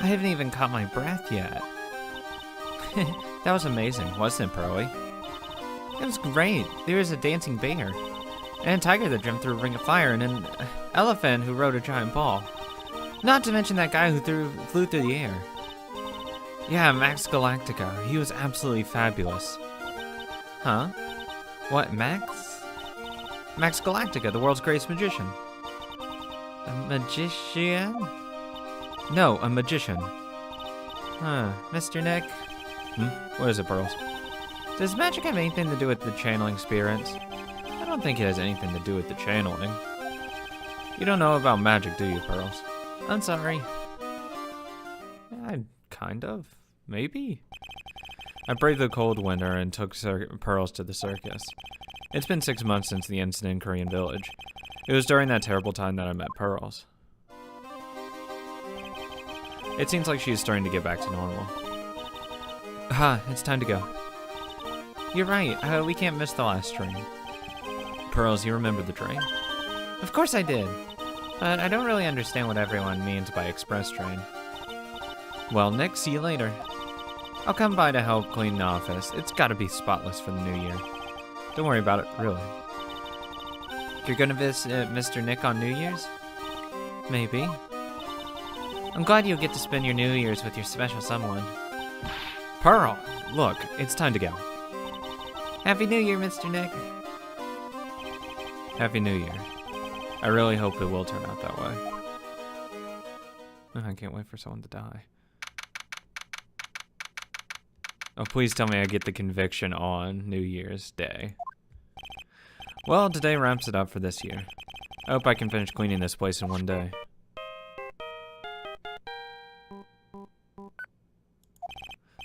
I haven't even caught my breath yet. That was amazing, wasn't it, Pearly? It was great. There was a dancing bear, and a tiger that jumped through a ring of fire, and an elephant who rode a giant ball. Not to mention that guy who flew through the air. Yeah, Max Galactica. He was absolutely fabulous. Huh? What, Max? Max Galactica, the world's greatest magician. A magician? No, a magician. Huh, Mr. Nick? What is it, Pearls? Does magic have anything to do with the channeling spirits? I don't think it has anything to do with the channeling. You don't know about magic, do you, Pearls? I'm sorry. Kind of. Maybe? I braved the cold winter and took Pearls to the circus. It's been 6 months since the incident in Korean Village. It was during that terrible time that I met Pearls. It seems like she's starting to get back to normal. It's time to go. You're right, we can't miss the last train. Pearls, you remember the train? Of course I did. But I don't really understand what everyone means by express train. Well, Nick, see you later. I'll come by to help clean the office. It's gotta be spotless for the new year. Don't worry about it, really. You're gonna visit Mr. Nick on New Year's? Maybe. I'm glad you'll get to spend your New Year's with your special someone. Pearl, look, it's time to go. Happy New Year, Mr. Nick. Happy New Year. I really hope it will turn out that way. I can't wait for someone to die. Oh, please tell me I get the conviction on New Year's Day. Well, today wraps it up for this year. I hope I can finish cleaning this place in one day.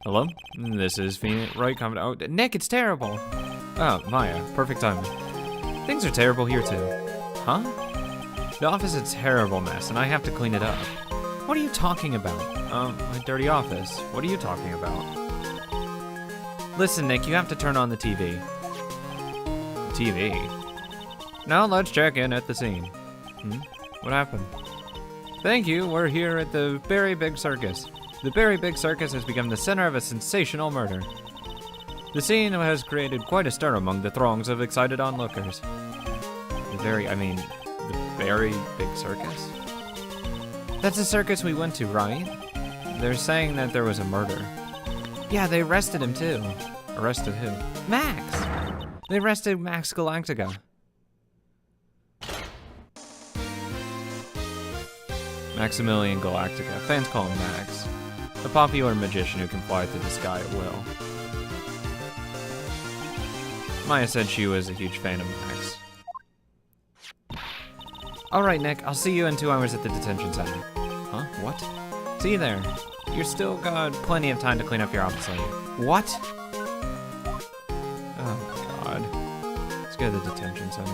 Hello? This is Phoenix, right? Comment. Oh, Nick, it's terrible. Oh, Maya, perfect timing. Things are terrible here too. Huh? The office is a terrible mess, and I have to clean it up. What are you talking about? My dirty office. What are you talking about? Listen, Nick, you have to turn on the TV. TV? Now let's check in at the scene. What happened? Thank you, we're here at the Very Big Circus. The Very Big Circus has become the center of a sensational murder. The scene has created quite a stir among the throngs of excited onlookers. The Very Big Circus? That's the circus we went to, right? They're saying that there was a murder. Yeah, they arrested him too. Arrested who? Max! They arrested Max Galactica. Maximilian Galactica. Fans call him Max. A popular magician who can fly through the sky at will. Maya said she was a huge fan of Max. Alright, Nick, I'll see you in 2 hours at the detention center. Huh? What? See you there. You're still got plenty of time to clean up your office later. What? Oh, God. Let's go to the detention center.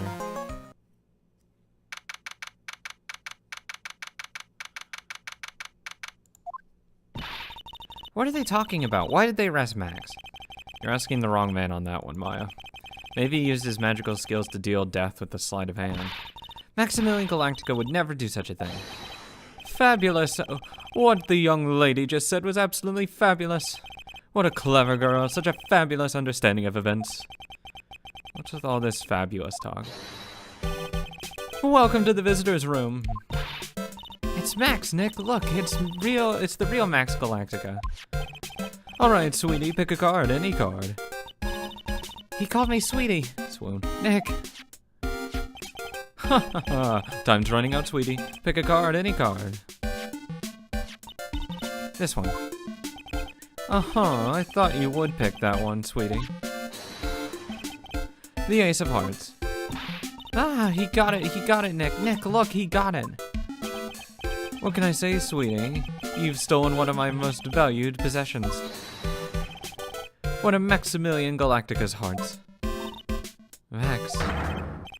What are they talking about? Why did they arrest Max? You're asking the wrong man on that one, Maya. Maybe he used his magical skills to deal death with a sleight of hand. Maximilian Galactica would never do such a thing. Fabulous. What the young lady just said was absolutely fabulous. What a clever girl. Such a fabulous understanding of events. What's with all this fabulous talk? Welcome to the visitor's room. It's Max, Nick. Look, it's the real Max Galactica. Alright, sweetie, pick a card, any card. He called me sweetie. Swoon. Nick. Ha ha ha. Time's running out, sweetie. Pick a card, any card. This one. I thought you would pick that one, sweetie. The Ace of Hearts. He got it, Nick. Nick, look, he got it. What can I say, sweetie? You've stolen one of my most valued possessions. One of Maximilian Galactica's hearts. Max.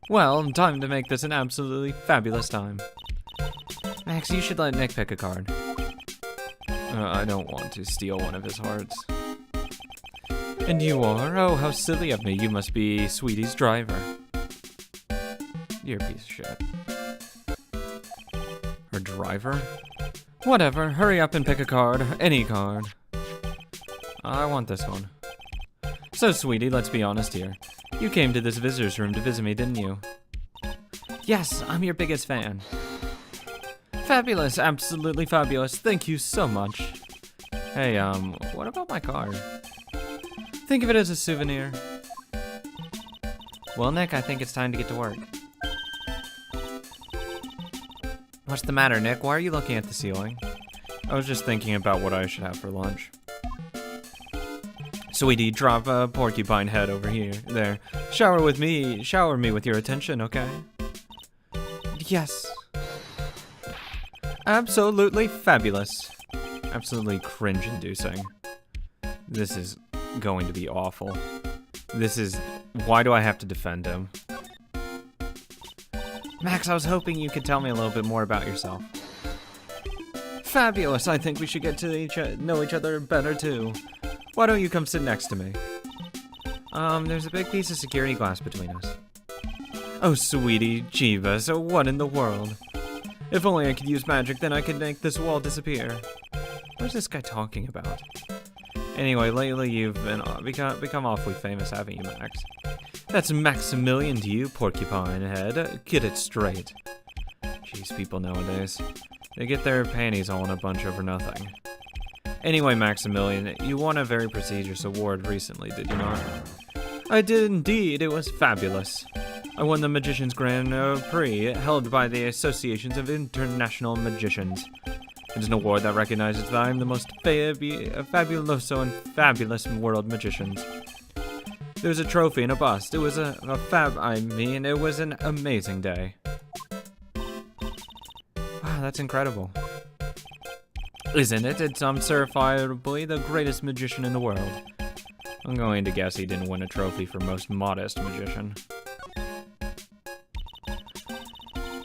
Well, time to make this an absolutely fabulous time. Max, you should let Nick pick a card. I don't want to steal one of his hearts. And you are? Oh, how silly of me. You must be Sweetie's driver. You're a piece of shit. Her driver? Whatever, hurry up and pick a card. Any card. I want this one. So, sweetie, let's be honest here. You came to this visitor's room to visit me, didn't you? Yes, I'm your biggest fan. Fabulous, absolutely fabulous. Thank you so much. Hey, what about my card? Think of it as a souvenir. Well, Nick, I think it's time to get to work. What's the matter, Nick? Why are you looking at the ceiling? I was just thinking about what I should have for lunch. Sweetie, drop a porcupine head over here. There. Shower me with your attention, okay? Yes. Absolutely fabulous. Absolutely cringe-inducing. This is going to be awful. Why do I have to defend him? Max, I was hoping you could tell me a little bit more about yourself. Fabulous, I think we should get to know each other better too. Why don't you come sit next to me? There's a big piece of security glass between us. Oh, sweetie, Jeebus, so what in the world? If only I could use magic, then I could make this wall disappear. What's this guy talking about? Anyway, lately you've become awfully famous, haven't you, Max? That's Maximilian to you, porcupine head. Get it straight. Jeez, people nowadays. They get their panties all in a bunch over nothing. Anyway, Maximilian, you won a very prestigious award recently, did you not? I did indeed. It was fabulous. I won the Magician's Grand Prix, held by the Associations of International Magicians. It is an award that recognizes that I am the most fabuloso and fabulous world magicians. There was a trophy and a bust. It was it was an amazing day. Wow, that's incredible. Isn't it? It's certifiably the greatest magician in the world. I'm going to guess he didn't win a trophy for most modest magician.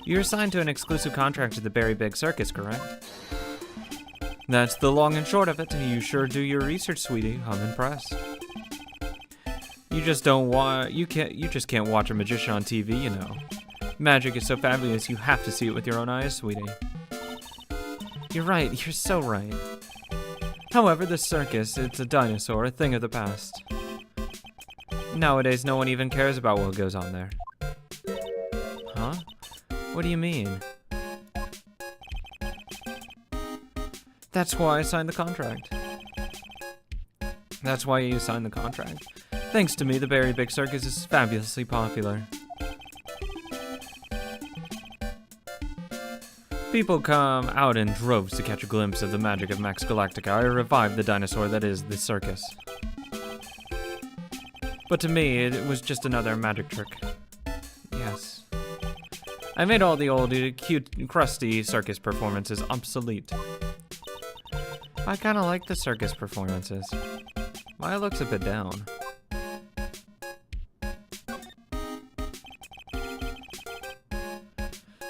You're assigned to an exclusive contract at the Berry Big Circus, correct? That's the long and short of it. You sure do your research, sweetie. I'm impressed. You just can't watch a magician on TV, you know. Magic is so fabulous, you have to see it with your own eyes, sweetie. You're right, you're so right. However, the circus, it's a dinosaur, a thing of the past. Nowadays, no one even cares about what goes on there. Huh? What do you mean? That's why I signed the contract. That's why you signed the contract. Thanks to me, the Berry Big Circus is fabulously popular. People come out in droves to catch a glimpse of the magic of Max Galactica. I revived the dinosaur that is the circus. But to me, it was just another magic trick. Yes. I made all the old, cute, crusty circus performances obsolete. I kinda like the circus performances. Maya looks a bit down.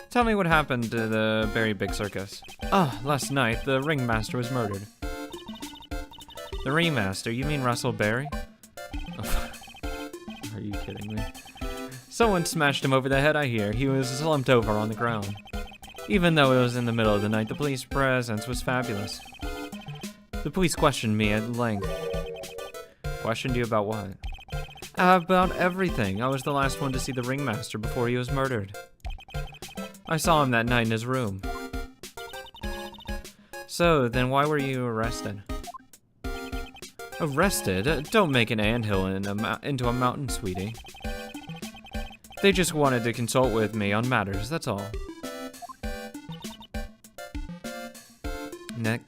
Tell me what happened to the Berry Big Circus. Last night, the ringmaster was murdered. The ringmaster? You mean Russell Berry? Are you kidding me? Someone smashed him over the head, I hear. He was slumped over on the ground. Even though it was in the middle of the night, the police presence was fabulous. The police questioned me at length. Questioned you about what? About everything. I was the last one to see the ringmaster before he was murdered. I saw him that night in his room. So, then why were you arrested? Arrested? Don't make an anthill into a mountain, sweetie. They just wanted to consult with me on matters, that's all. Nick,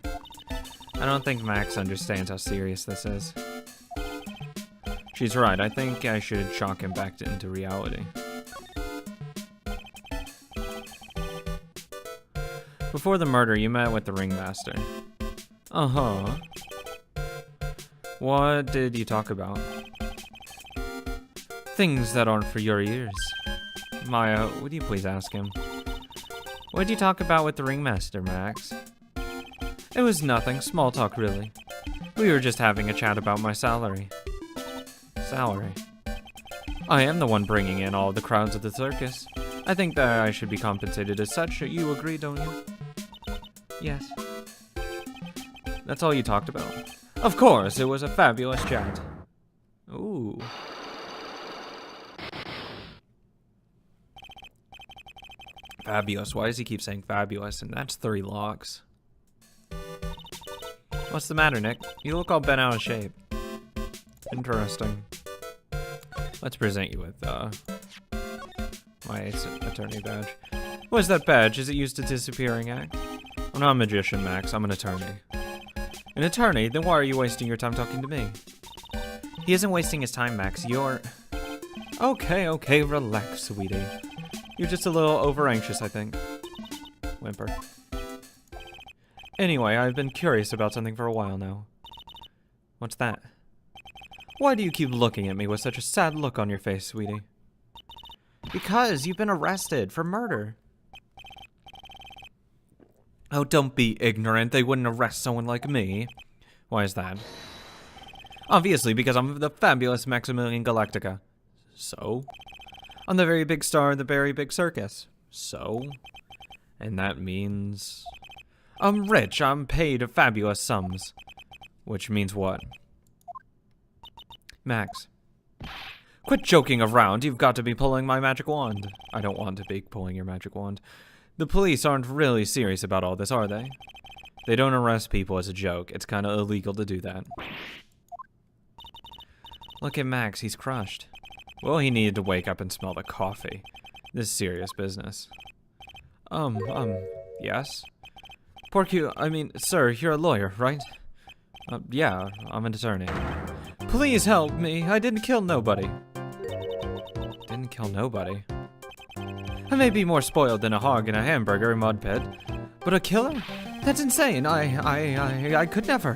I don't think Max understands how serious this is. She's right, I think I should shock him back into reality. Before the murder, you met with the ringmaster. Uh-huh. What did you talk about? Things that aren't for your ears. Maya, would you please ask him? What did you talk about with the ringmaster, Max? It was nothing, small talk really. We were just having a chat about my salary. Salary? I am the one bringing in all the crowds of the circus. I think that I should be compensated as such. You agree, don't you? Yes. That's all you talked about? Of course, it was a fabulous chat. Ooh. Fabulous. Why does he keep saying fabulous? And that's 3 logs. What's the matter, Nick? You look all bent out of shape. Interesting. Let's present you with, my attorney badge. What is that badge? Is it used to disappearing act? I'm not a magician, Max. I'm an attorney. An attorney? Then why are you wasting your time talking to me? He isn't wasting his time, Max. You're... Okay, relax, sweetie. You're just a little over-anxious, I think. Whimper. Anyway, I've been curious about something for a while now. What's that? Why do you keep looking at me with such a sad look on your face, sweetie? Because you've been arrested for murder. Oh, don't be ignorant. They wouldn't arrest someone like me. Why is that? Obviously, because I'm the fabulous Maximilian Galactica. So? I'm the very big star of the very big circus. So? And that means... I'm rich. I'm paid fabulous sums. Which means what? Max. Quit joking around. You've got to be pulling my magic wand. I don't want to be pulling your magic wand. The police aren't really serious about all this, are they? They don't arrest people as a joke. It's kind of illegal to do that. Look at Max. He's crushed. Well, he needed to wake up and smell the coffee. This is serious business. Yes? Sir, you're a lawyer, right? Yeah, I'm an attorney. Please help me. I didn't kill nobody. Didn't kill nobody? I may be more spoiled than a hog in a hamburger mud pit, but a killer? That's insane. I could never.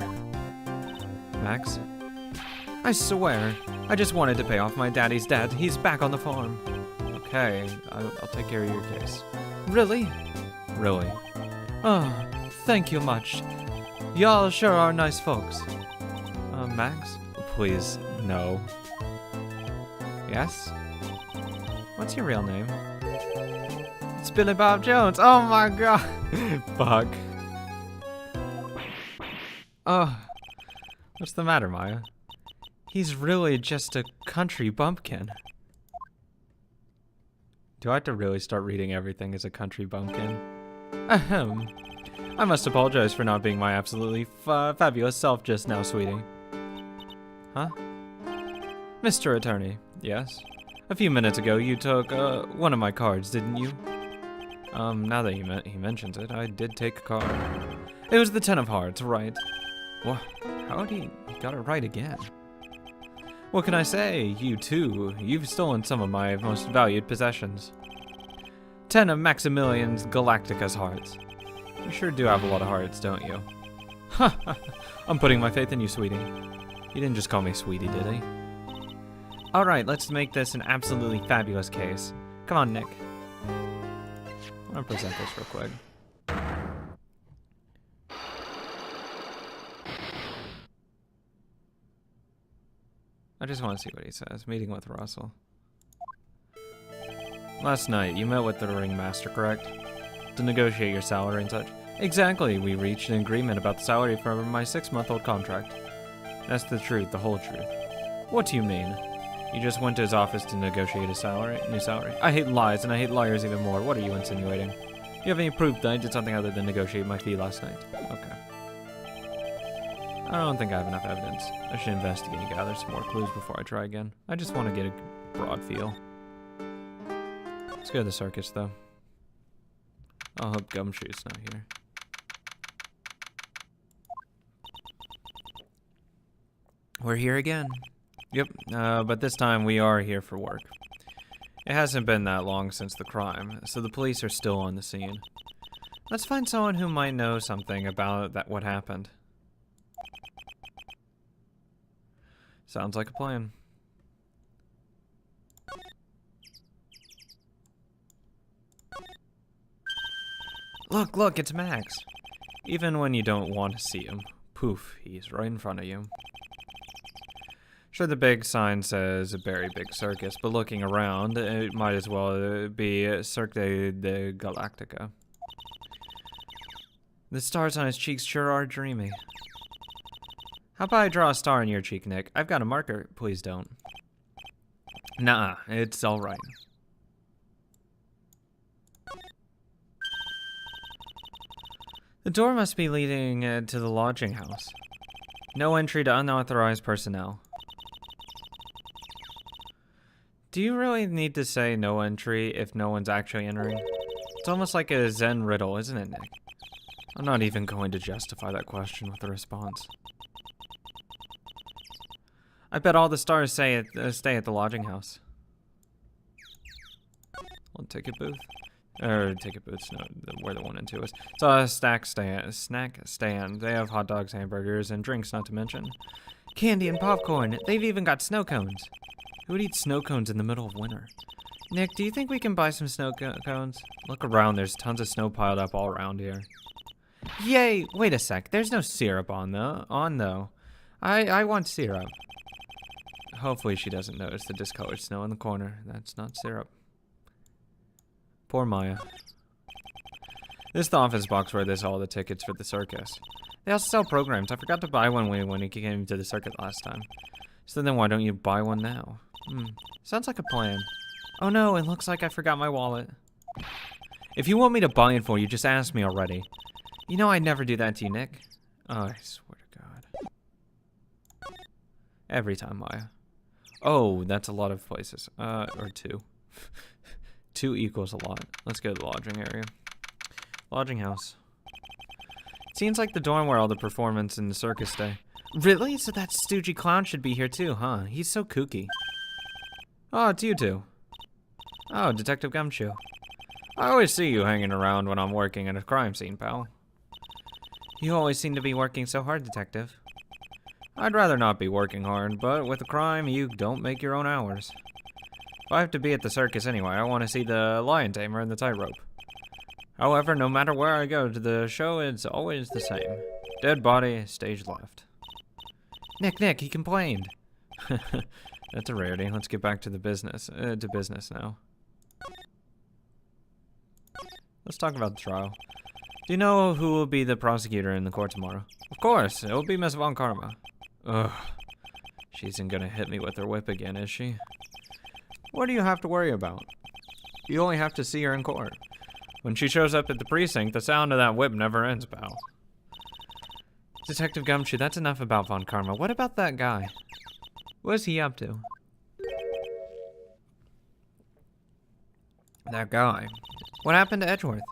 Max? I swear, I just wanted to pay off my daddy's debt. He's back on the farm. Okay, I'll take care of your case. Really? Really. Oh, thank you much. Y'all sure are nice folks. Max? Please, no. Yes? What's your real name? It's Billy Bob Jones. Oh my god. Fuck. Oh. What's the matter, Maya? He's really just a country bumpkin. Do I have to really start reading everything as a country bumpkin? Ahem. I must apologize for not being my absolutely fabulous self just now, sweetie. Huh? Mr. Attorney, yes? A few minutes ago, you took, one of my cards, didn't you? Now that he mentions it, I did take a card. It was the 10 of hearts, right? What? How did he got it right again? What can I say? You too. You've stolen some of my most valued possessions. 10 of Maximilian Galactica's hearts. You sure do have a lot of hearts, don't you? Ha! I'm putting my faith in you, sweetie. He didn't just call me sweetie, did he? Alright, let's make this an absolutely fabulous case. Come on, Nick. I'm gonna present this real quick. I just want to see what he says. Meeting with Russell. Last night, you met with the ringmaster, correct? To negotiate your salary and such? Exactly, we reached an agreement about the salary for my 6-month-old contract. That's the truth, the whole truth. What do you mean? You just went to his office to negotiate a new salary? I hate lies, and I hate liars even more. What are you insinuating? You have any proof that I did something other than negotiate my fee last night? Okay. I don't think I have enough evidence. I should investigate and gather some more clues before I try again. I just want to get a broad feel. Let's go to the circus, though. I hope Gumshoe's not here. We're here again. Yep, but this time we are here for work. It hasn't been that long since the crime, so the police are still on the scene. Let's find someone who might know something about what happened. Sounds like a plan. Look, it's Max. Even when you don't want to see him, poof, he's right in front of you. Sure, the big sign says a very big circus, but looking around, it might as well be Cirque de Galactica. The stars on his cheeks sure are dreamy. How about I draw a star in your cheek, Nick? I've got a marker. Please don't. Nah, it's all right. The door must be leading to the lodging house. No entry to unauthorized personnel. Do you really need to say no entry if no one's actually entering? It's almost like a Zen riddle, isn't it, Nick? I'm not even going to justify that question with a response. I bet all the stars stay at the lodging house. Well, ticket booth? Or ticket booths, no, where the 1 and 2 is. It's a snack stand. They have hot dogs, hamburgers, and drinks, not to mention. Candy and popcorn. They've even got snow cones. Who would eat snow cones in the middle of winter? Nick, do you think we can buy some snow cones? Look around, there's tons of snow piled up all around here. Yay! Wait a sec, there's no syrup on though. I want syrup. Hopefully she doesn't notice the discolored snow in the corner. That's not syrup. Poor Maya. This is the office box where there's all the tickets for the circus. They also sell programs. I forgot to buy one when we came to the circuit last time. So then why don't you buy one now? Sounds like a plan. Oh no, it looks like I forgot my wallet. If you want me to buy it for you, just ask me already. You know I'd never do that to you, Nick. Oh, I swear to God. Every time, Maya. Oh, that's a lot of places. Or 2. 2 equals a lot. Let's go to the lodging area. Lodging house. Seems like the dorm where all the performance in the circus stay. Really? So that stoogey clown should be here too, huh? He's so kooky. Oh, it's you two. Oh, Detective Gumshoe. I always see you hanging around when I'm working at a crime scene, pal. You always seem to be working so hard, Detective. I'd rather not be working hard, but with a crime, you don't make your own hours. If I have to be at the circus anyway, I want to see the lion tamer and the tightrope. However, no matter where I go to the show, it's always the same. Dead body, stage left. Nick, he complained. That's a rarity. Let's get back to the business now. Let's talk about the trial. Do you know who will be the prosecutor in the court tomorrow? Of course, it will be Miss Von Karma. Ugh. She isn't gonna hit me with her whip again, is she? What do you have to worry about? You only have to see her in court. When she shows up at the precinct, the sound of that whip never ends, pal. Detective Gumshoe, that's enough about Von Karma. What about that guy? What is he up to? That guy. What happened to Edgeworth?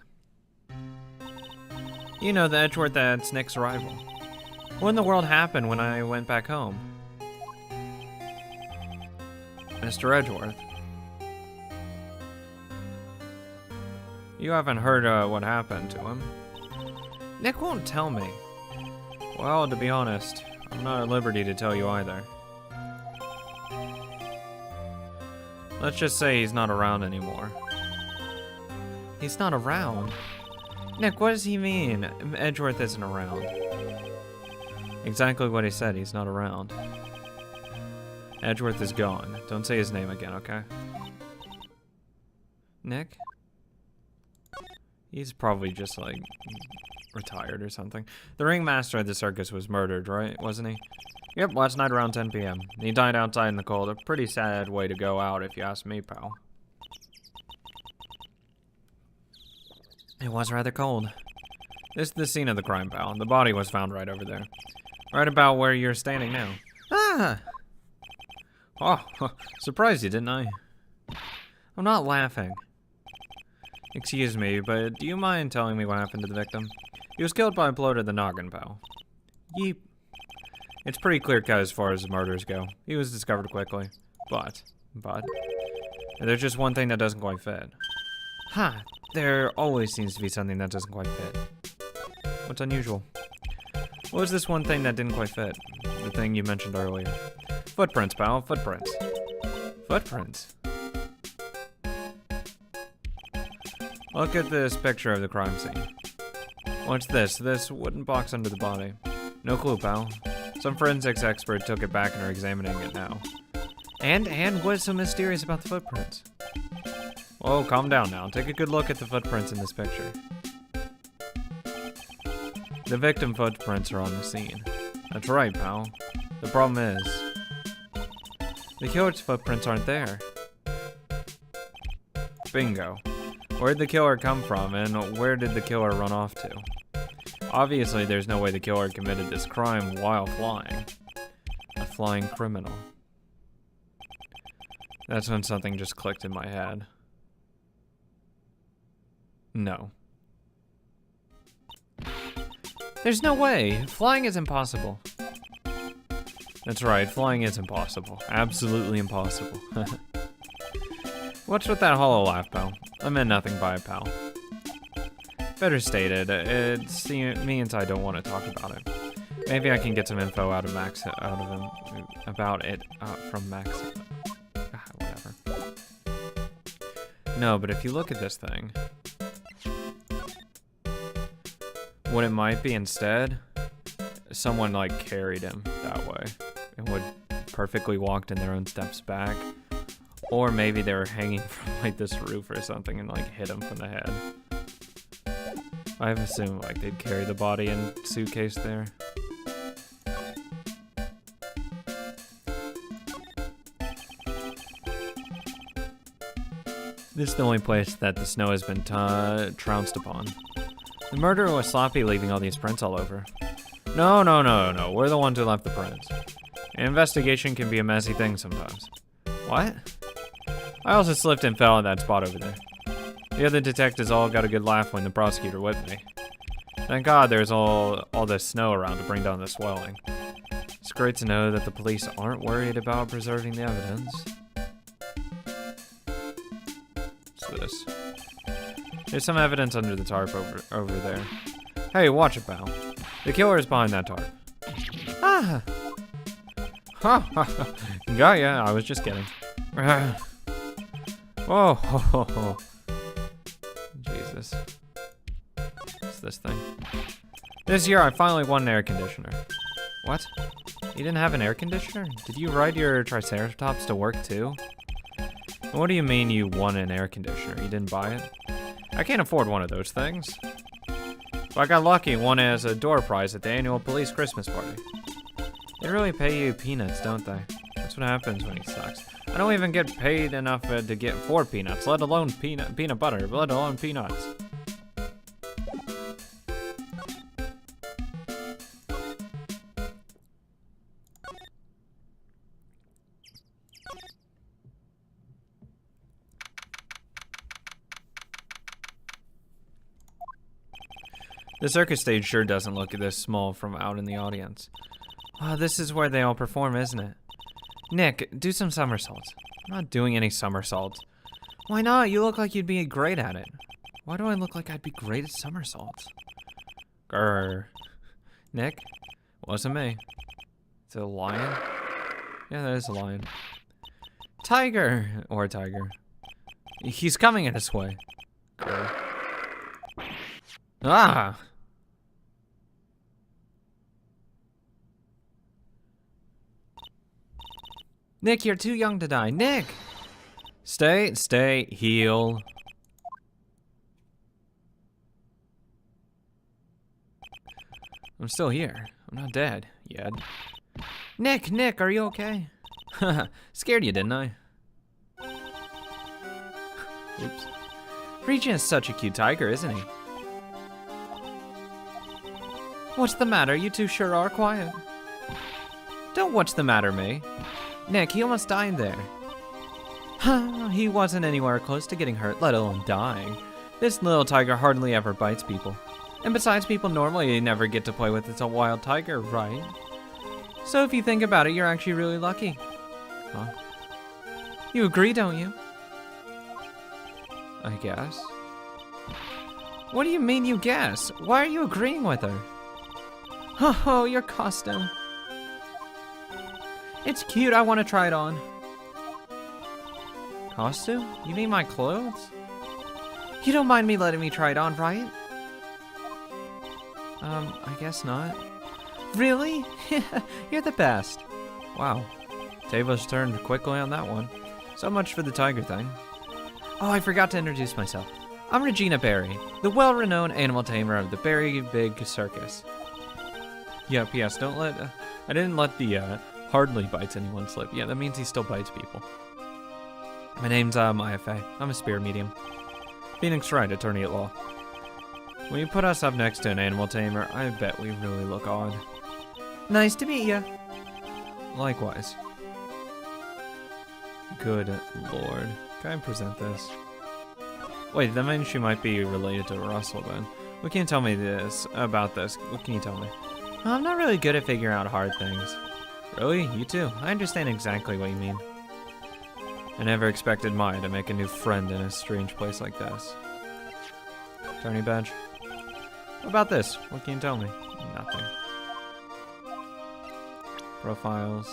You know, the Edgeworth that's Nick's rival. What in the world happened when I went back home? Mr. Edgeworth. You haven't heard what happened to him. Nick won't tell me. Well, to be honest, I'm not at liberty to tell you either. Let's just say he's not around anymore. He's not around? Nick, what does he mean? Edgeworth isn't around. Exactly what he said, he's not around. Edgeworth is gone. Don't say his name again, okay? Nick? He's probably just, like, retired or something. The ringmaster of the circus was murdered, right? Wasn't he? Yep, last night around 10 p.m. He died outside in the cold. A pretty sad way to go out, if you ask me, pal. It was rather cold. This is the scene of the crime, pal. The body was found right over there. Right about where you're standing now. Ah! Oh, surprised you, didn't I? I'm not laughing. Excuse me, but do you mind telling me what happened to the victim? He was killed by a blow to the noggin, pal. Yeep. It's pretty clear-cut as far as the murders go. He was discovered quickly. But, there's just one thing that doesn't quite fit. Huh, there always seems to be something that doesn't quite fit. What's unusual? What was this one thing that didn't quite fit? The thing you mentioned earlier. Footprints, pal, footprints. Footprints? Look at this picture of the crime scene. What's this? This wooden box under the body. No clue, pal. Some forensics expert took it back and are examining it now. And what is so mysterious about the footprints? Whoa, calm down now. Take a good look at the footprints in this picture. The victim footprints are on the scene. That's right, pal. The problem is, the killer's footprints aren't there. Bingo. Where'd the killer come from, and where did the killer run off to? Obviously, there's no way the killer committed this crime while flying. A flying criminal. That's when something just clicked in my head. No. There's no way. Flying is impossible. That's right, flying is impossible. Absolutely impossible. What's with that hollow laugh, pal? I meant nothing by it, pal. Better stated, it's me and Ty don't want to talk about it. Maybe I can get some info out of him about it from Max. Whatever. No, but if you look at this thing, what it might be instead, someone like carried him that way and would perfectly walked in their own steps back. Or maybe they were hanging from like this roof or something and like hit him from the head. I've assumed like they'd carry the body in suitcase there. This is the only place that the snow has been trounced upon. The murderer was sloppy, leaving all these prints all over. No. We're the ones who left the prints. An investigation can be a messy thing sometimes. What? I also slipped and fell in that spot over there. The other detectives all got a good laugh when the prosecutor whipped me. Thank God there's all this snow around to bring down the swelling. It's great to know that the police aren't worried about preserving the evidence. What's this? There's some evidence under the tarp over there. Hey, watch it, pal. The killer is behind that tarp. Ah! Ha! Got ya, I was just kidding. Oh, Jesus. What's this thing? This year I finally won an air conditioner. What? You didn't have an air conditioner? Did you ride your Triceratops to work too? What do you mean you won an air conditioner? You didn't buy it? I can't afford one of those things. But I got lucky and won it as a door prize at the annual police Christmas party. They really pay you peanuts, don't they? That's what happens when he sucks. I don't even get paid enough to get 4 peanuts, let alone peanut butter, let alone peanuts. The circus stage sure doesn't look this small from out in the audience. Oh, this is where they all perform, isn't it? Nick, do some somersaults. I'm not doing any somersaults. Why not? You look like you'd be great at it. Why do I look like I'd be great at somersaults? Grr. Nick? Wasn't me. Is it a lion? Yeah, that is a lion. Tiger! Or a tiger. He's coming in this way. Grr. Ah! Nick, you're too young to die. Nick! Stay, heal. I'm still here. I'm not dead yet. Nick, are you okay? Scared you, didn't I? Oops. Regent is such a cute tiger, isn't he? What's the matter? You two sure are quiet. Don't what's the matter me. Nick, he almost died there. He wasn't anywhere close to getting hurt, let alone dying. This little tiger hardly ever bites people. And besides, people normally never get to play with it's a wild tiger, right? So if you think about it, you're actually really lucky. Huh? You agree, don't you? I guess. What do you mean you guess? Why are you agreeing with her? Oh, your costume. It's cute, I want to try it on. Costume? You mean my clothes? You don't mind me letting me try it on, right? I guess not. Really? You're the best. Wow. Tables turned quickly on that one. So much for the tiger thing. Oh, I forgot to introduce myself. I'm Regina Berry, the well-renowned animal tamer of the Berry Big Circus. Yep, yes, don't let I didn't let the hardly bites anyone slip. Yeah, that means he still bites people. My name's Maya Fey. I'm a spirit medium. Phoenix Wright, attorney at law. When you put us up next to an animal tamer, I bet we really look odd. Nice to meet ya. Likewise. Good lord. Can I present this? Wait, that means she might be related to Russell then. What can you tell me about this? What can you tell me? I'm not really good at figuring out hard things. Really? You too? I understand exactly what you mean. I never expected Maya to make a new friend in a strange place like this. Attorney badge? What about this? What can you tell me? Nothing. Profiles.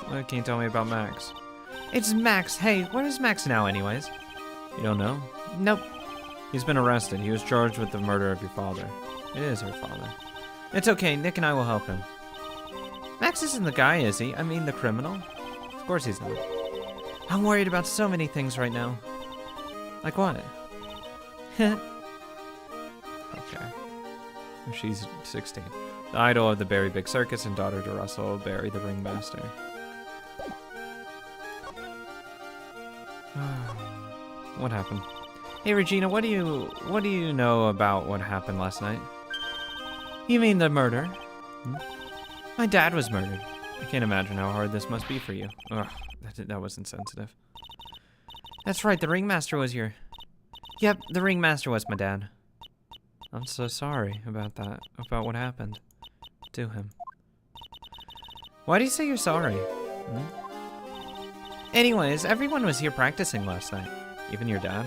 What can you tell me about Max? It's Max. Hey, where is Max now anyways? You don't know? Nope. He's been arrested. He was charged with the murder of your father. It is her father. It's okay. Nick and I will help him. Max isn't the guy, is he? I mean the criminal? Of course he's not. I'm worried about so many things right now. Like what? Okay. She's 16. The idol of the Berry Big Circus and daughter to Russell Berry the Ringmaster. What happened? Hey Regina, what do you know about what happened last night? You mean the murder? Hmm? My dad was murdered. I can't imagine how hard this must be for you. Ugh, that was insensitive. That's right, the Ringmaster was your... Yep, the Ringmaster was my dad. I'm so sorry about that, about what happened to him. Why do you say you're sorry? Hmm? Anyways, everyone was here practicing last night. Even your dad?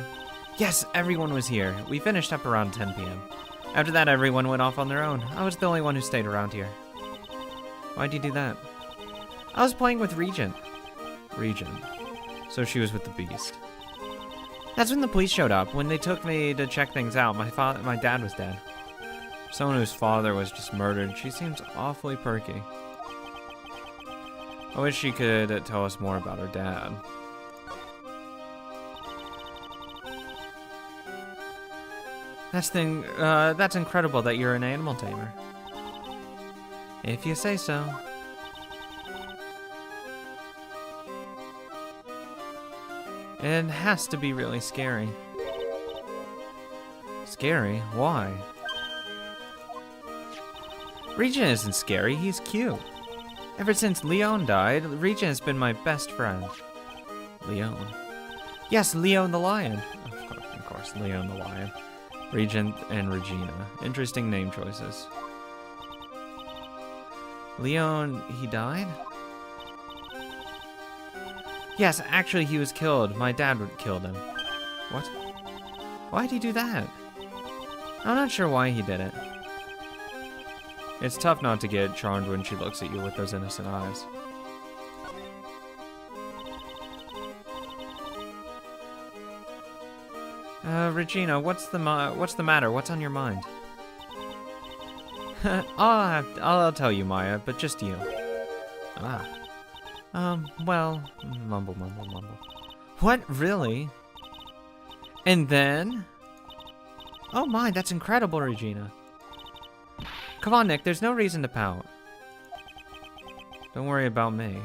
Yes, everyone was here. We finished up around 10 p.m. After that, everyone went off on their own. I was the only one who stayed around here. Why'd you do that? I was playing with Regent. Regent. So she was with the Beast. That's when the police showed up. When they took me to check things out, my dad was dead. Someone whose father was just murdered. She seems awfully perky. I wish she could tell us more about her dad. That's incredible that you're an animal tamer. If you say so. It has to be really scary. Scary? Why? Regent isn't scary, he's cute. Ever since Leon died, Regent has been my best friend. Leon? Yes, Leon the lion. Of course, Leon the lion. Regent and Regina. Interesting name choices. Leon, he died? Yes, actually he was killed. My dad killed him. What? Why'd he do that? I'm not sure why he did it. It's tough not to get charmed when she looks at you with those innocent eyes. Regina, what's the matter? What's on your mind? I'll tell you, Maya, but just you. Ah. Well, mumble. What, really? And then? Oh my, that's incredible, Regina. Come on, Nick, there's no reason to pout. Don't worry about me.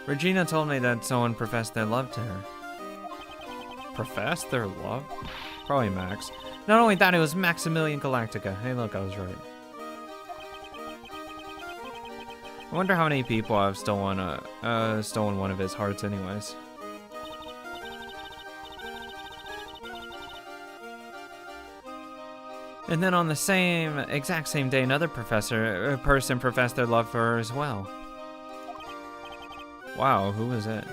Regina told me that someone professed their love to her. Professed their love? Probably Max. Not only that, it was Maximilian Galactica. Hey, look, I was right. I wonder how many people have stolen one of his hearts anyways. And then on the exact same day, another person professed their love for her as well. Wow, who was it?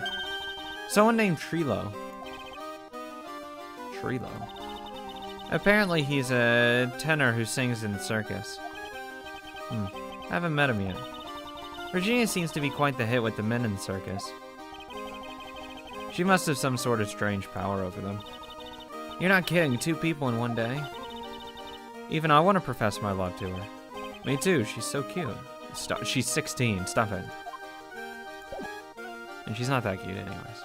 Someone named Trilo. Apparently he's a tenor who sings in the circus. I haven't met him yet. Regina seems to be quite the hit with the men in the circus. She must have some sort of strange power over them. You're not kidding, 2 people in one day? Even I want to profess my love to her. Me too, she's so cute. She's 16, stop it. And she's not that cute anyways.